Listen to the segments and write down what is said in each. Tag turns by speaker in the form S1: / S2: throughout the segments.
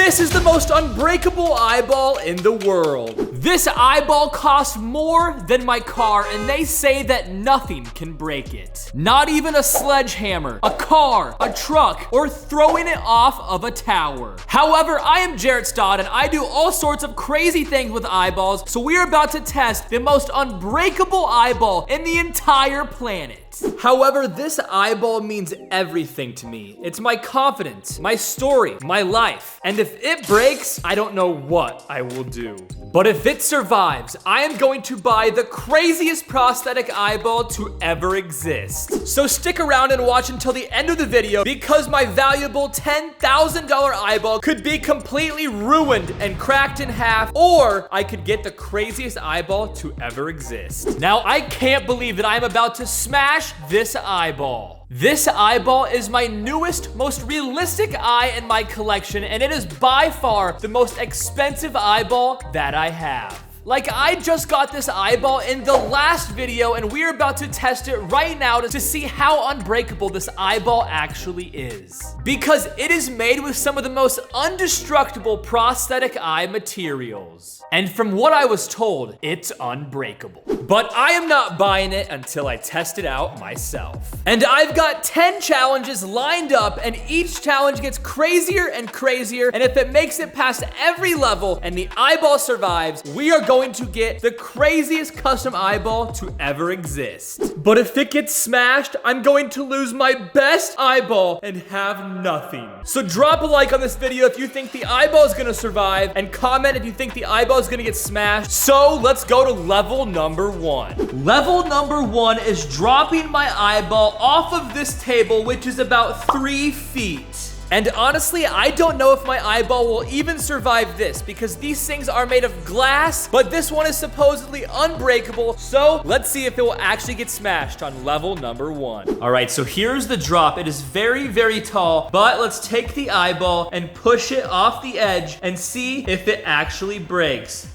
S1: This is the most unbreakable eyeball in the world. This eyeball costs more than my car, and they say that nothing can break it. Not even a sledgehammer, a car, a truck, or throwing it off of a tower. However, I am Jarrett Stod, and I do all sorts of crazy things with eyeballs, so we are about to test the most unbreakable eyeball in the entire planet. However, this eyeball means everything to me. It's my confidence, my story, my life. And if it breaks, I don't know what I will do. But if it survives, I am going to buy the craziest prosthetic eyeball to ever exist. So stick around and watch until the end of the video, because my valuable $10,000 eyeball could be completely ruined and cracked in half, or I could get the craziest eyeball to ever exist. Now, I can't believe that I'm about to smash this eyeball. This eyeball is my newest, most realistic eye in my collection, and it is by far the most expensive eyeball that I have. Like, I just got this eyeball in the last video, and we're about to test it right now to see how unbreakable this eyeball actually is. Because it is made with some of the most indestructible prosthetic eye materials. And from what I was told, it's unbreakable. But I am not buying it until I test it out myself. And I've got 10 challenges lined up, and each challenge gets crazier and crazier, and if it makes it past every level and the eyeball survives, we are going to get the craziest custom eyeball to ever exist. But if it gets smashed, I'm going to lose my best eyeball and have nothing. So drop a like on this video if you think the eyeball is gonna survive, and comment if you think the eyeball is gonna get smashed. So let's go to level number 1. Level number 1 is dropping my eyeball off of this table, which is about 3 feet. And honestly, I don't know if my eyeball will even survive this, because these things are made of glass, but this one is supposedly unbreakable. So let's see if it will actually get smashed on level number 1. All right, so here's the drop. It is very, very tall, but let's take the eyeball and push it off the edge and see if it actually breaks.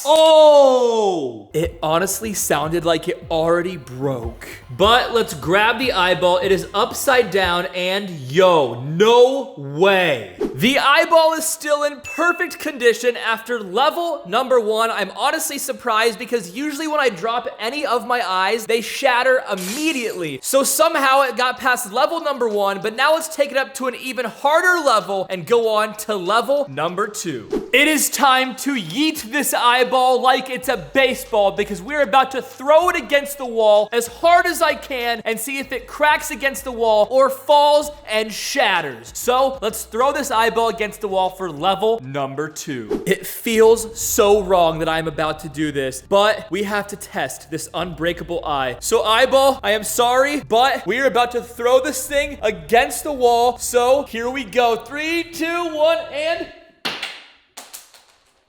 S1: Oh! It honestly sounded like it already broke. But let's grab the eyeball. It is upside down, and yo, no way. The eyeball is still in perfect condition after level number 1. I'm honestly surprised, because usually when I drop any of my eyes, they shatter immediately. So somehow it got past level number 1, but now let's take it up to an even harder level and go on to level number 2. It is time to yeet this eyeball like it's a baseball, because we're about to throw it against the wall as hard as I can and see if it cracks against the wall or falls and shatters. So let's throw this eyeball against the wall for level number 2. It feels so wrong that I'm about to do this, but we have to test this unbreakable eye. So eyeball, I am sorry, but we're about to throw this thing against the wall. So here we go. 3, 2, 1, and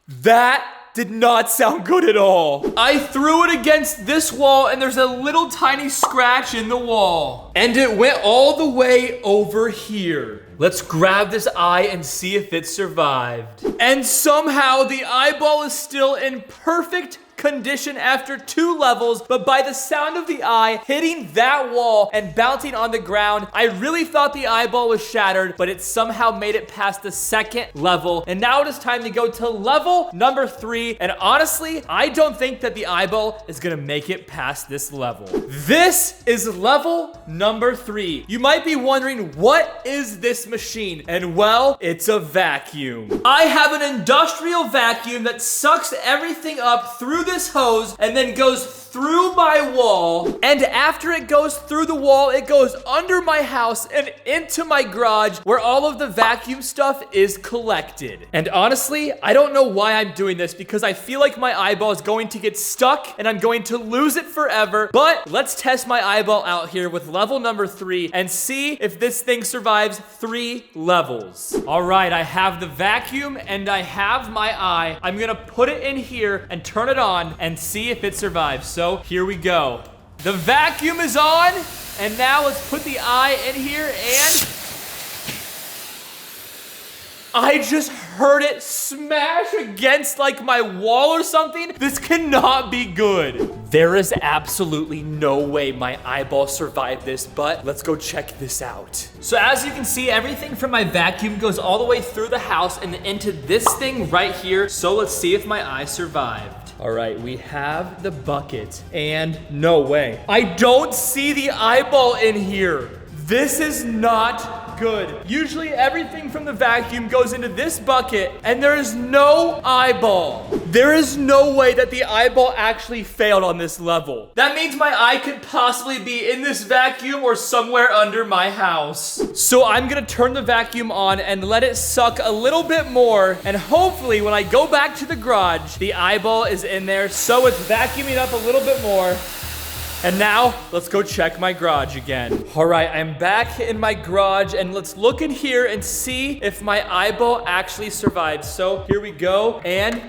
S1: that did not sound good at all. I threw it against this wall, and there's a little tiny scratch in the wall. And it went all the way over here. Let's grab this eye and see if it survived. And somehow the eyeball is still in perfect condition after 2 levels, but by the sound of the eye hitting that wall and bouncing on the ground, I really thought the eyeball was shattered, but it somehow made it past the 2nd level. And now it is time to go to level number 3. And honestly, I don't think that the eyeball is gonna make it past this level. This is level number 3. You might be wondering, what is this machine? And well, it's a vacuum. I have an industrial vacuum that sucks everything up through this hose and then goes through my wall, and after it goes through the wall, it goes under my house and into my garage, where all of the vacuum stuff is collected. And honestly, I don't know why I'm doing this, because I feel like my eyeball is going to get stuck and I'm going to lose it forever. But let's test my eyeball out here with level number 3 and see if this thing survives 3 levels. All right, I have the vacuum and I have my eye. I'm gonna put it in here and turn it on and see if it survives. So here we go. The vacuum is on, and now let's put the eye in here, and I just heard it smash against like my wall or something. This cannot be good. There is absolutely no way my eyeball survived this, but let's go check this out. So as you can see, everything from my vacuum goes all the way through the house and into this thing right here. So let's see if my eye survived. All right, we have the bucket and no way. I don't see the eyeball in here. This is not good. Usually everything from the vacuum goes into this bucket and there is no eyeball. There is no way that the eyeball actually failed on this level. That means my eye could possibly be in this vacuum or somewhere under my house. So I'm gonna turn the vacuum on and let it suck a little bit more. And hopefully when I go back to the garage, the eyeball is in there. So it's vacuuming up a little bit more. And now, let's go check my garage again. All right, I'm back in my garage, and let's look in here and see if my eyeball actually survived. So here we go, and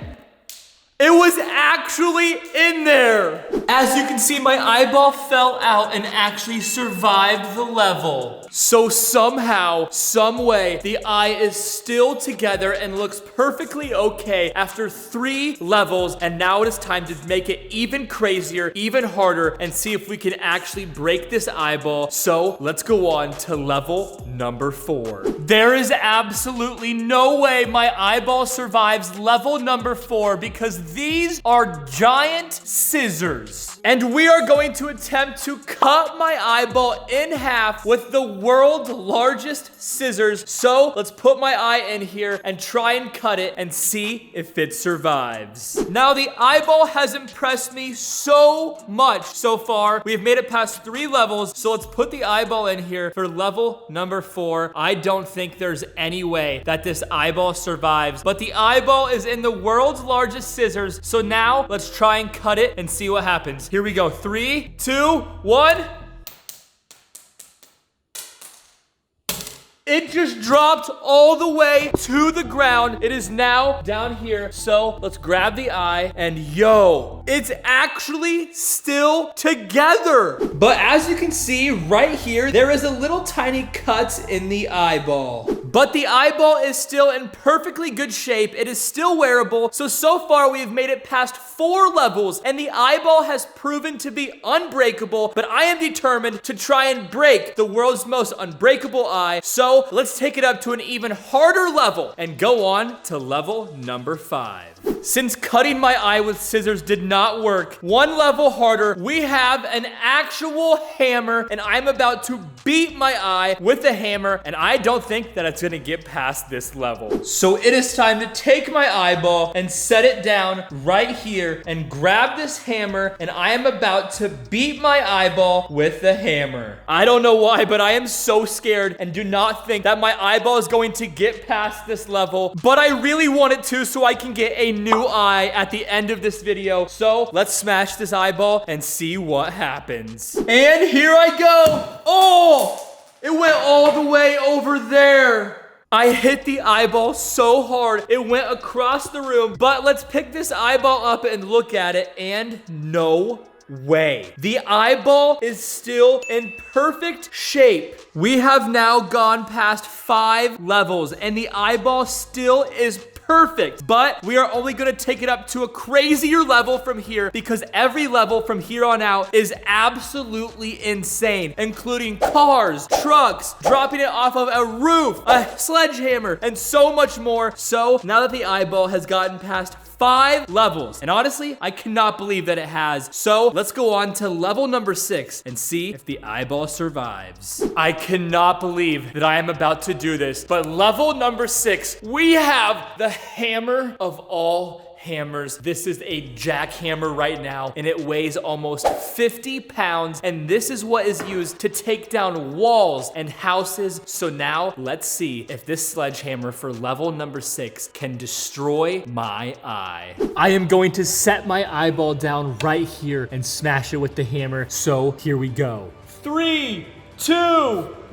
S1: it was actually in there. As you can see, my eyeball fell out and actually survived the level. So somehow, some way, the eye is still together and looks perfectly okay after 3 levels. And now it is time to make it even crazier, even harder, and see if we can actually break this eyeball. So let's go on to level number 4. There is absolutely no way my eyeball survives level number 4 because these are giant scissors. And we are going to attempt to cut my eyeball in half with the world's largest scissors. So let's put my eye in here and try and cut it and see if it survives. Now the eyeball has impressed me so much so far. We've made it past 3 levels. So let's put the eyeball in here for level number 4. I don't think there's any way that this eyeball survives, but the eyeball is in the world's largest scissors. So now let's try and cut it and see what happens. Here we go. 3, 2, 1. It just dropped all the way to the ground. It is now down here. So let's grab the eye and yo, it's actually still together. But as you can see right here, there is a little tiny cut in the eyeball. But the eyeball is still in perfectly good shape. It is still wearable. So far we have made it past 4 levels and the eyeball has proven to be unbreakable, but I am determined to try and break the world's most unbreakable eye. So let's take it up to an even harder level and go on to level number 5. Since cutting my eye with scissors did not work, 1 level harder, we have an actual hammer and I'm about to beat my eye with the hammer and I don't think that it's gonna get past this level. So it is time to take my eyeball and set it down right here and grab this hammer and I am about to beat my eyeball with the hammer. I don't know why, but I am so scared and do not think that my eyeball is going to get past this level, but I really want it to so I can get a new eye at the end of this video. So let's smash this eyeball and see what happens. And here I go. Oh, it went all the way over there. I hit the eyeball so hard, it went across the room. But let's pick this eyeball up and look at it, and no way. The eyeball is still in perfect shape. We have now gone past 5 levels, and the eyeball still is perfect, but we are only gonna take it up to a crazier level from here because every level from here on out is absolutely insane, including cars, trucks, dropping it off of a roof, a sledgehammer, and so much more. So now that the eyeball has gotten past 5 levels, and honestly, I cannot believe that it has. So let's go on to level number 6 and see if the eyeball survives. I cannot believe that I am about to do this, but level number 6, we have the hammer of all hammers. This is a jackhammer right now, and it weighs almost 50 pounds, and this is what is used to take down walls and houses. So now let's see if this sledgehammer for level number 6 can destroy my eye. I am going to set my eyeball down right here and smash it with the hammer. So here we go. 3, 2,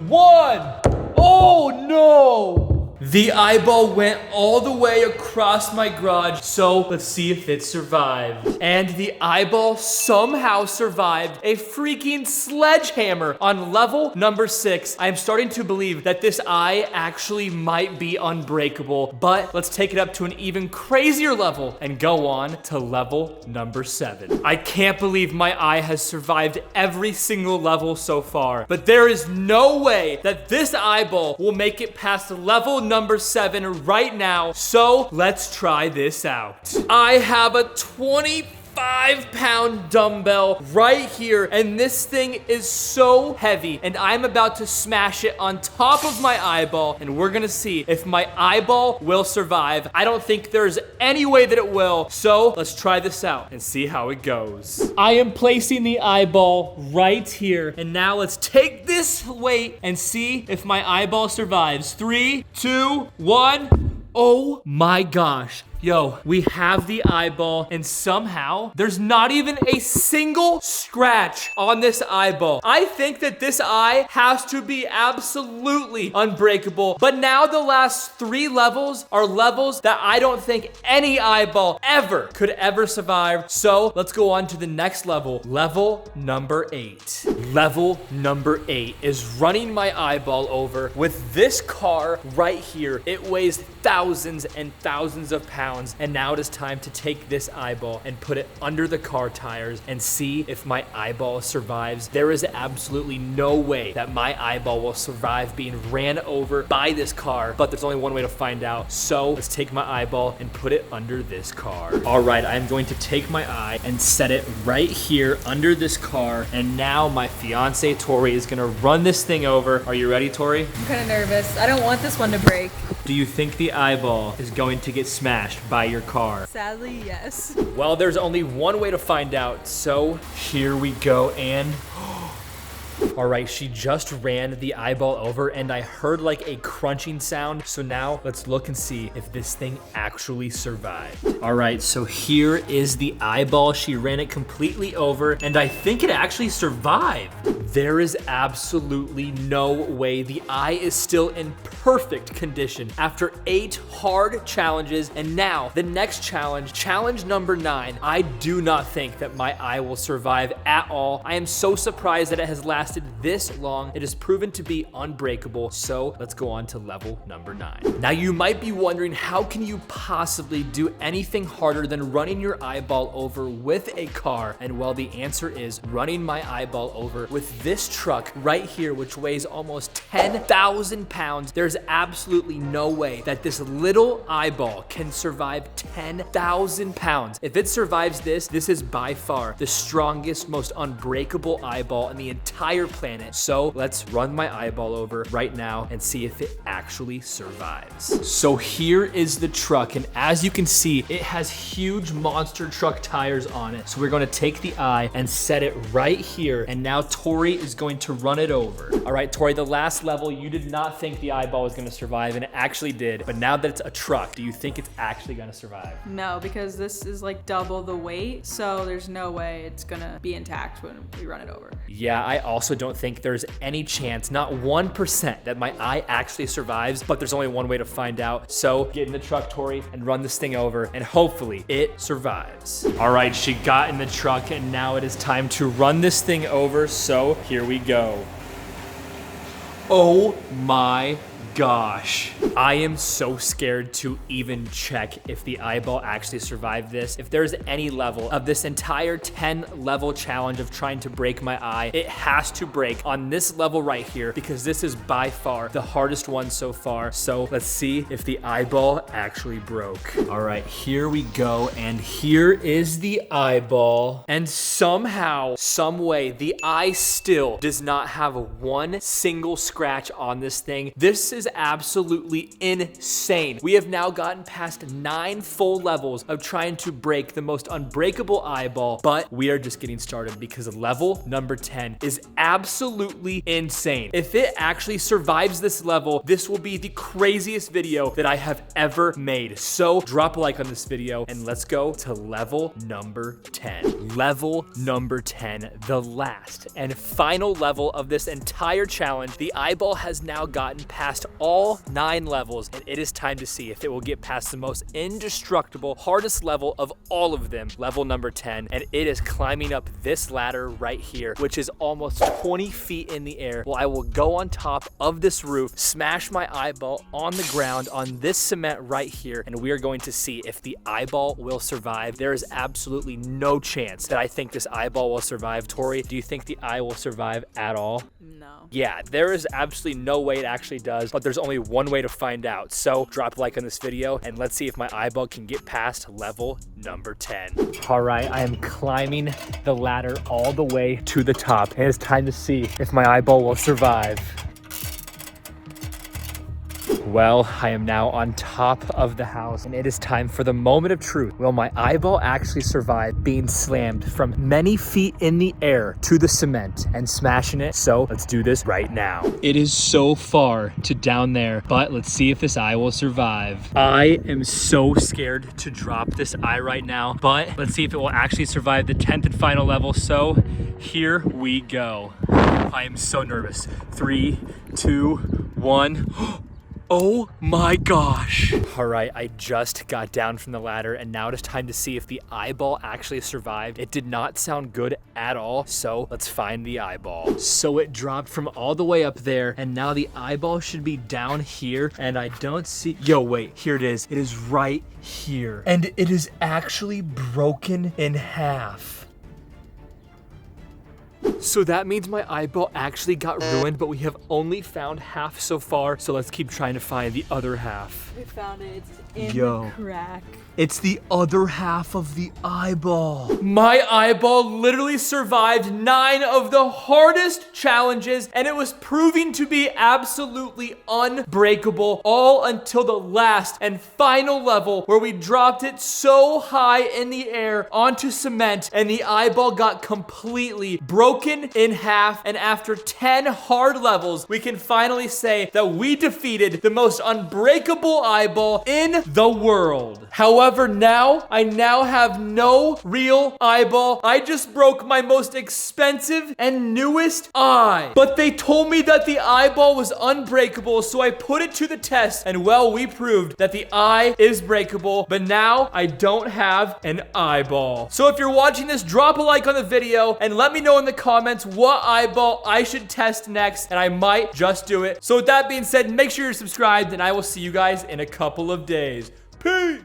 S1: 1. Oh no! The eyeball went all the way across my garage, so let's see if it survived. And the eyeball somehow survived a freaking sledgehammer on level number 6. I'm starting to believe that this eye actually might be unbreakable, but let's take it up to an even crazier level and go on to level number 7. I can't believe my eye has survived every single level so far, but there is no way that this eyeball will make it past level number 7 right now, so let's try this out. I have a 25-pound dumbbell right here, and this thing is so heavy, and I'm about to smash it on top of my eyeball, and we're gonna see if my eyeball will survive. I don't think there's any way that it will, so let's try this out and see how it goes. I am placing the eyeball right here, and now let's take this weight and see if my eyeball survives. 3, 2, 1. Oh my gosh. Yo, we have the eyeball, and somehow there's not even a single scratch on this eyeball. I think that this eye has to be absolutely unbreakable, but now the last 3 levels are levels that I don't think any eyeball could ever survive. So let's go on to the next level, level number 8. Level number 8 is running my eyeball over with this car right here. It weighs thousands and thousands of pounds. And now it is time to take this eyeball and put it under the car tires and see if my eyeball survives. There is absolutely no way that my eyeball will survive being ran over by this car, but there's only one way to find out. So let's take my eyeball and put it under this car. All right, I'm going to take my eye and set it right here under this car. And now my fiance, Tori, is gonna run this thing over. Are you ready, Tori?
S2: I'm kind of nervous. I don't want this one to break.
S1: Do you think the eyeball is going to get smashed by your car?
S2: Sadly, yes.
S1: Well, there's only one way to find out, so here we go, and all right, she just ran the eyeball over, and I heard like a crunching sound. So now let's look and see if this thing actually survived. All right, so here is the eyeball. She ran it completely over, and I think it actually survived. There is absolutely no way. The eye is still in perfect condition after 8 hard challenges. And now the next challenge, challenge number 9. I do not think that my eye will survive at all. I am so surprised that it has lasted this long. It has proven to be unbreakable. So let's go on to level number 9. Now you might be wondering, how can you possibly do anything harder than running your eyeball over with a car? And well, the answer is running my eyeball over with this truck right here, which weighs almost 10,000 pounds. There's absolutely no way that this little eyeball can survive 10,000 pounds. If it survives this is by far the strongest, most unbreakable eyeball in the entire planet. So let's run my eyeball over right now and see if it actually survives. So here is the truck, and as you can see, it has huge monster truck tires on it. So we're going to take the eye and set it right here, and now Tori is going to run it over. All right, Tori, the last level, you did not think the eyeball was going to survive, and it actually did. But now that it's a truck, do you think it's actually going to survive?
S2: No, because this is like double the weight, so there's no way it's gonna be intact when we run it over.
S1: Yeah, I also don't think there's any chance, not 1%, that my eye actually survives, but there's only one way to find out. So get in the truck, Tori, and run this thing over, and hopefully it survives. All right, she got in the truck, and now it is time to run this thing over, so here we go. Oh my gosh. I am so scared to even check if the eyeball actually survived this. If there's any level of this entire 10 level challenge of trying to break my eye, it has to break on this level right here, because this is by far the hardest one so far. So let's see if the eyeball actually broke. All right, here we go. And here is the eyeball. And somehow, some way, the eye still does not have one single scratch on this thing. This is absolutely insane. We have now gotten past 9 full levels of trying to break the most unbreakable eyeball, but we are just getting started, because level number 10 is absolutely insane. If it actually survives this level, this will be the craziest video that I have ever made. So drop a like on this video, and let's go to level number 10. Level number 10, the last and final level of this entire challenge. The eyeball has now gotten past all 9 levels, and it is time to see if it will get past the most indestructible, hardest level of all of them, level number 10, and it is climbing up this ladder right here, which is almost 20 feet in the air. Well, I will go on top of this roof, smash my eyeball on the ground on this cement right here, and we are going to see if the eyeball will survive. There is absolutely no chance that I think this eyeball will survive. Tori, do you think the eye will survive at all?
S2: No.
S1: Yeah, there is absolutely no way it actually does, but there's only one way to find out. So drop a like on this video and let's see if my eyeball can get past level number 10. All right, I am climbing the ladder all the way to the top, and it's time to see if my eyeball will survive. Well, I am now on top of the house, and it is time for the moment of truth. Will my eyeball actually survive being slammed from many feet in the air to the cement and smashing it? So let's do this right now. It is so far to down there, but let's see if this eye will survive. I am so scared to drop this eye right now, but let's see if it will actually survive the 10th and final level. So here we go. I am so nervous. 3, 2, 1. Oh my gosh. All right, I just got down from the ladder, and now it is time to see if the eyeball actually survived. It did not sound good at all, so let's find the eyeball. So it dropped from all the way up there, and now the eyeball should be down here, and I don't see, yo, wait, here it is. It is right here, and it is actually broken in half. So that means my eyeball actually got ruined, but we have only found half so far. So let's keep trying to find the other half.
S2: We found it. It's in the crack.
S1: It's the other half of the eyeball. My eyeball literally survived 9 of the hardest challenges, and it was proving to be absolutely unbreakable all until the last and final level, where we dropped it so high in the air onto cement, and the eyeball got completely broken in half. And after 10 hard levels, we can finally say that we defeated the most unbreakable eyeball in the world. However, I now have no real eyeball. I just broke my most expensive and newest eye. But they told me that the eyeball was unbreakable, so I put it to the test, and well, we proved that the eye is breakable, but now I don't have an eyeball. So if you're watching this, drop a like on the video and let me know in the comments what eyeball I should test next, and I might just do it. So with that being said, make sure you're subscribed, and I will see you guys in a couple of days. Peace!